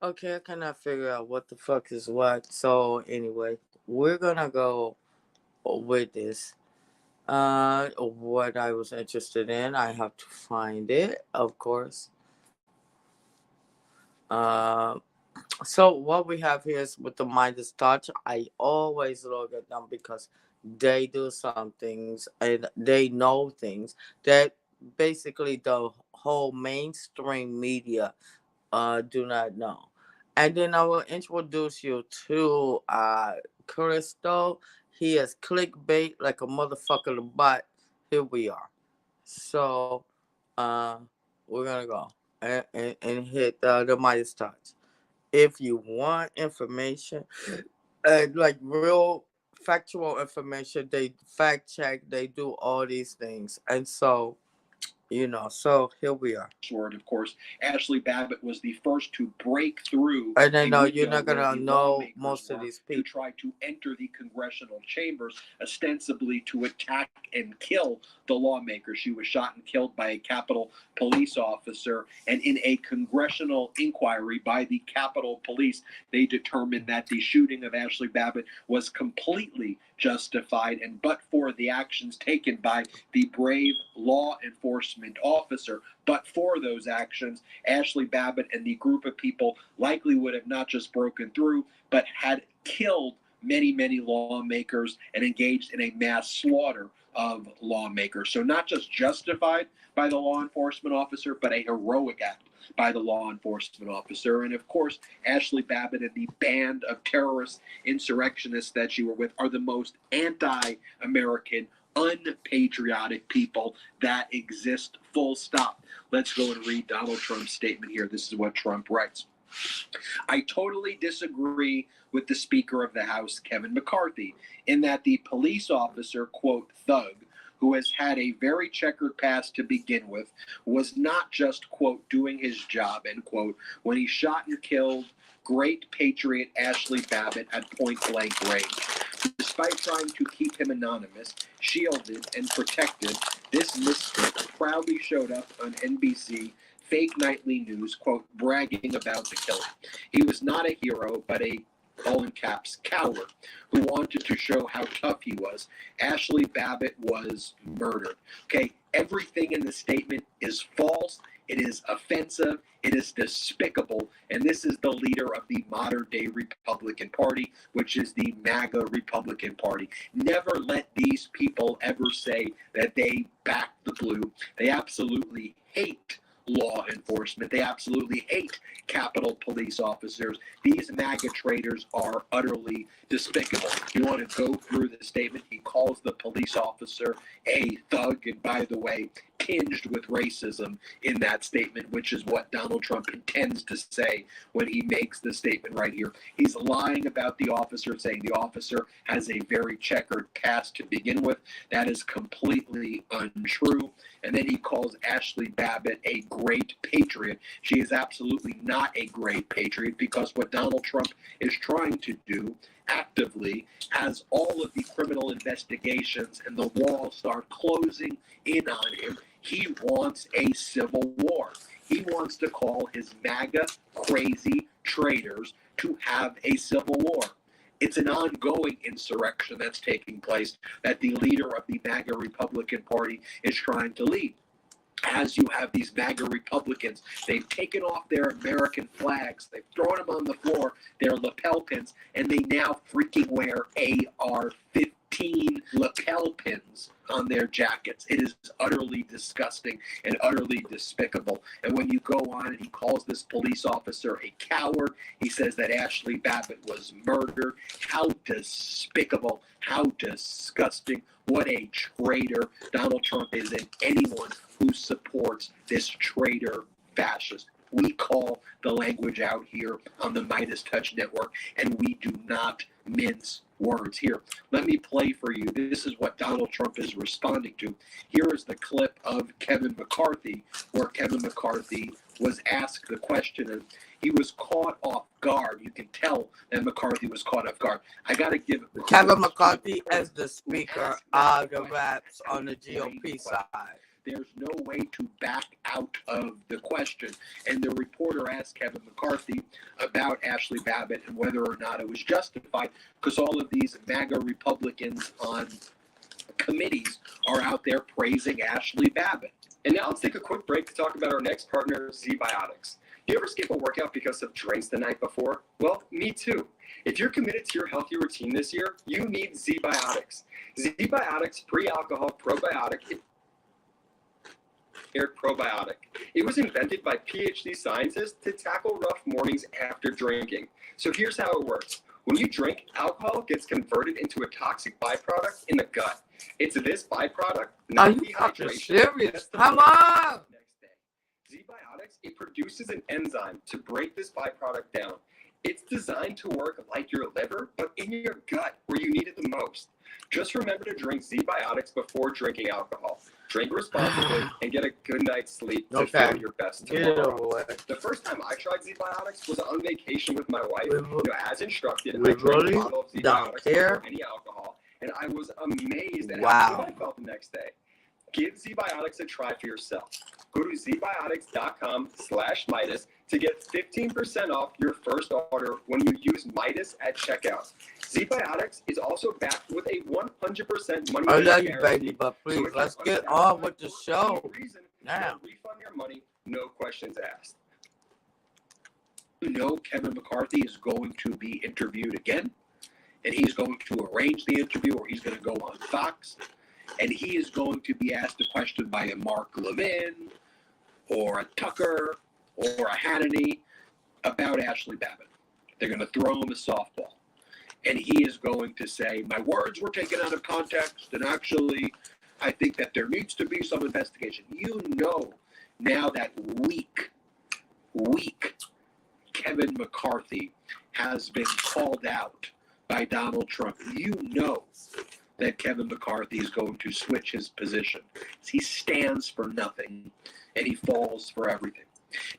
Okay, I cannot figure out what the fuck is what. So anyway, we're gonna go with this. What I was interested in, I have to find it, of course. Uh, so what we have here is with the Midas touch. I always look at them because they do some things and they know things that basically the whole mainstream media do not know. And then I will introduce you to Crystal. He is clickbait like a motherfucker, but here we are. So uh, we're gonna go and hit the Midas touch. If you want information, like real factual information, they fact check, they do all these things. And so, so here we are. Sword, of course, Ashley Babbitt was the first to break through And I a know you're window not where gonna the know lawmakers most of were these to people. try to enter the congressional chambers, ostensibly to attack and kill the lawmakers. She was shot and killed by a Capitol police officer, and in a congressional inquiry by the Capitol Police, they determined that the shooting of Ashley Babbitt was completely justified, and but for the actions taken by the brave law enforcement officer, but for those actions, Ashley Babbitt and the group of people likely would have not just broken through, but had killed many, many lawmakers and engaged in a mass slaughter of lawmakers. So, not just justified by the law enforcement officer, but a heroic act by the law enforcement officer. And of course, Ashley Babbitt and the band of terrorist insurrectionists that she were with are the most anti American, unpatriotic people that exist, full stop. Let's go and read Donald Trump's statement here. This is what Trump writes. I totally disagree with the Speaker of the House, Kevin McCarthy, in that the police officer, quote, thug, who has had a very checkered past to begin with, was not just, quote, doing his job, end quote, when he shot and killed great patriot Ashley Babbitt at point blank range. Despite trying to keep him anonymous, shielded, and protected, this misfit proudly showed up on NBC fake nightly news, quote, bragging about the killing. He was not a hero, but a, all in caps, coward who wanted to show how tough he was. Ashley Babbitt was murdered. Okay, everything in the statement is false. It is offensive. It is despicable. And this is the leader of the modern day Republican Party, which is the MAGA Republican Party. Never let these people ever say that they back the blue. They absolutely hate law enforcement. They absolutely hate Capitol police officers. These MAGA traitors are utterly despicable. You want to go through the statement. He calls the police officer a thug, and by the way, tinged with racism in that statement, which is what Donald Trump intends to say when he makes the statement right here. He's lying about the officer, saying the officer has a very checkered past to begin with. That is completely untrue. And then he calls Ashley Babbitt a great patriot. She is absolutely not a great patriot, because what Donald Trump is trying to do actively, as all of the criminal investigations and the wall start closing in on him, he wants a civil war. He wants to call his MAGA crazy traitors to have a civil war. It's an ongoing insurrection that's taking place that the leader of the MAGA Republican Party is trying to lead. As you have these MAGA Republicans, they've taken off their American flags, they've thrown them on the floor, their lapel pins, and they now freaking wear AR-15 lapel pins on their jackets. It is utterly disgusting and utterly despicable. And when you go on and he calls this police officer a coward, he says that Ashley Babbitt was murdered. How despicable, how disgusting. What a traitor Donald Trump is, and anyone who supports this traitor fascist. We call the language out here on the Midas Touch Network, and we do not mince words. Here, let me play for you. This is what Donald Trump is responding to. Here is the clip of Kevin McCarthy, where Kevin McCarthy was asked the question, and he was caught off guard. You can tell that McCarthy was caught off guard. I got to give Kevin McCarthy as the Speaker of the Reps on the GOP side. There's no way to back out of the question. And the reporter asked Kevin McCarthy about Ashley Babbitt and whether or not it was justified, because all of these MAGA Republicans on committees are out there praising Ashley Babbitt. And now let's take a quick break to talk about our next partner, ZBiotics. You ever skip a workout because of drinks the night before? Well, me too. If you're committed to your healthy routine this year, you need ZBiotics. ZBiotics pre-alcohol probiotic. It was invented by PhD scientists to tackle rough mornings after drinking. So here's how it works. When you drink, alcohol gets converted into a toxic byproduct in the gut. It's this byproduct, Are not you fucking dehydration. serious? That's the Come point on! next day. ZBiotics, it produces an enzyme to break this byproduct down. It's designed to work like your liver, but in your gut where you need it the most. Just remember to drink ZBiotics before drinking alcohol. Drink responsibly and get a good night's sleep to Okay. feel your best Get it tomorrow. over with. The first time I tried ZBiotics was on vacation with my wife. We As instructed, we I drank really a bottle of don't ZBiotics care. without any alcohol, and I was amazed at Wow. how good I felt the next day. Give ZBiotics a try for yourself. Go to zbiotics.com/Midas to get 15% off your first order when you use Midas at checkout. ZBiotics is also backed with a 100% money I back love you, guarantee. baby, but So please, if you let's run get out on of with the money for show. any reason, Now. they'll refund your money, no questions asked. You know Kevin McCarthy is going to be interviewed again, and he's going to arrange the interview, or he's going to go on Fox, and he is going to be asked a question by a Mark Levin or a Tucker or a Hannity about Ashley Babbitt. They're going to throw him a softball, and he is going to say, my words were taken out of context, and actually I think that there needs to be some investigation. You know now that weak Kevin McCarthy has been called out by Donald Trump. You know that Kevin McCarthy is going to switch his position. He stands for nothing and he falls for everything.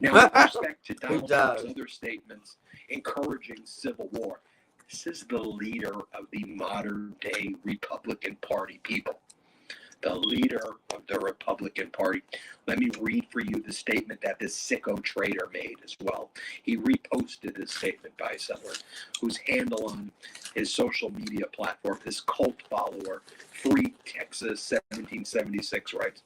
Now, with respect to Donald Trump's other statements encouraging civil war, this is the leader of the modern day Republican Party, people. The leader of the Republican Party. Let me read for you the statement that this sicko trader made as well. He reposted this statement by someone whose handle on his social media platform, his cult follower, Free Texas 1776, writes,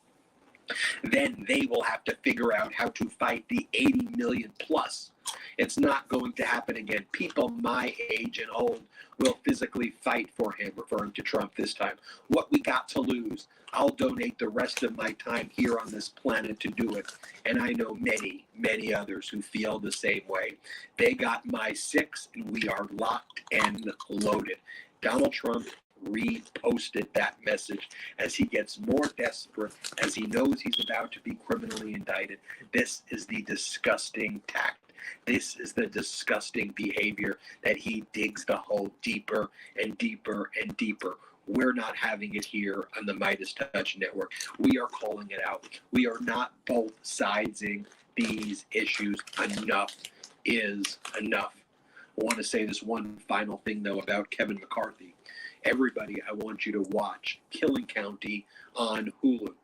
then they will have to figure out how to fight the 80 million plus. It's not going to happen again. People my age and old will physically fight for him, referring to Trump this time. What we got to lose, I'll donate the rest of my time here on this planet to do it. And I know many, many others who feel the same way. They got my 6, and we are locked and loaded. Donald Trump reposted that message as he gets more desperate, as he knows he's about to be criminally indicted. This is the disgusting tact. This is the disgusting behavior that he digs the hole deeper and deeper and deeper. We're not having it here on the Midas Touch Network. We are calling it out. We are not both sidesing these issues. Enough is enough. I want to say this one final thing, though, about Kevin McCarthy. Everybody, I want you to watch Killing County on Hulu.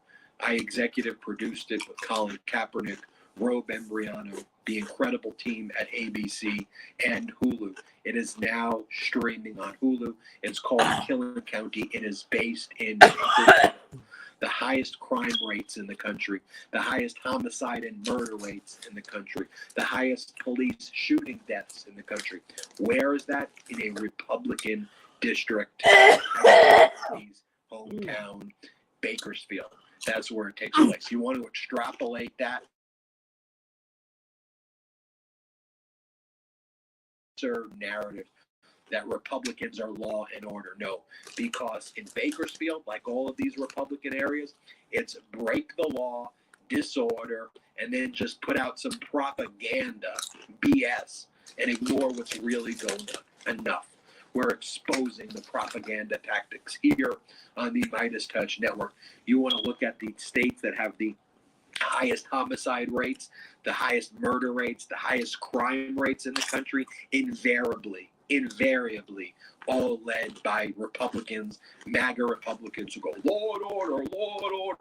I executive produced it with Colin Kaepernick, Robe Embriano, the incredible team at ABC and Hulu. It is now streaming on Hulu. It's called Killing County. It is based in the highest crime rates in the country, the highest homicide and murder rates in the country, the highest police shooting deaths in the country. Where is that? In a Republican district, hometown, Bakersfield. That's where it takes place. You want to extrapolate that narrative that Republicans are law and order. No, because in Bakersfield, like all of these Republican areas, it's break the law, disorder, and then just put out some propaganda, BS, and ignore what's really going on. Enough. We're exposing the propaganda tactics here on the Midas Touch Network. You want to look at the states that have the highest homicide rates, the highest murder rates, the highest crime rates in the country. Invariably, all led by Republicans, MAGA Republicans who go, law and order,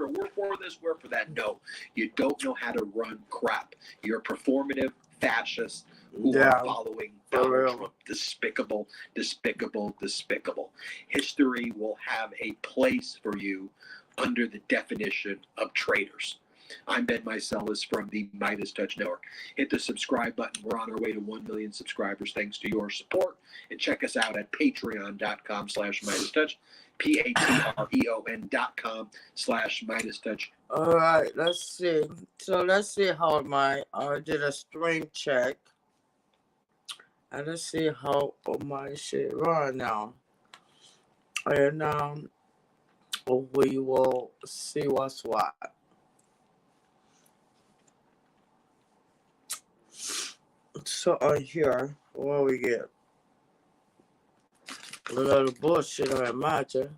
we're for this, we're for that. No, you don't know how to run crap. You're performative fascists who Yeah, are following for Donald real. Trump. Despicable, despicable, despicable. History will have a place for you under the definition of traitors. I'm Ben Meiselas from the Midas Touch Network. Hit the subscribe button. We're on our way to 1 million subscribers thanks to your support. And check us out at patreon.com/Midas Touch, patreon.com/Midas Touch. All right, let's see. So let's see how I did a string check. And let's see how my shit run now. And we will see what's what. So on here, what we get? A little bullshit, I imagine.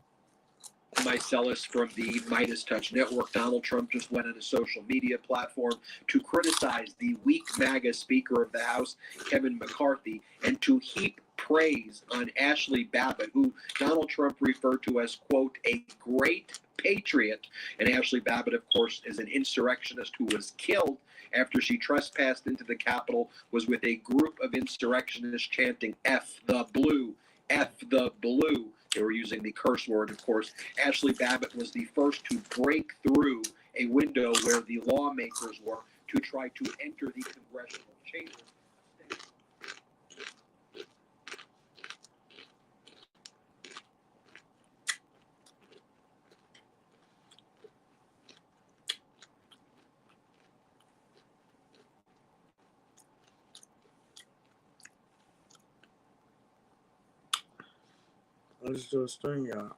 Meiselas from the Midas Touch Network. Donald Trump just went on a social media platform to criticize the weak MAGA Speaker of the House, Kevin McCarthy, and to heap praise on Ashley Babbitt, who Donald Trump referred to as, quote, a great patriot. And Ashley Babbitt, of course, is an insurrectionist who was killed after she trespassed into the Capitol, was with a group of insurrectionists chanting, F the blue, F the blue. They were using the curse word, of course. Ashley Babbitt was the first to break through a window where the lawmakers were to try to enter the congressional chamber. Let's do a string out.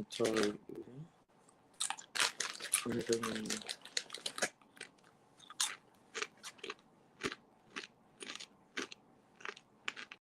Totally.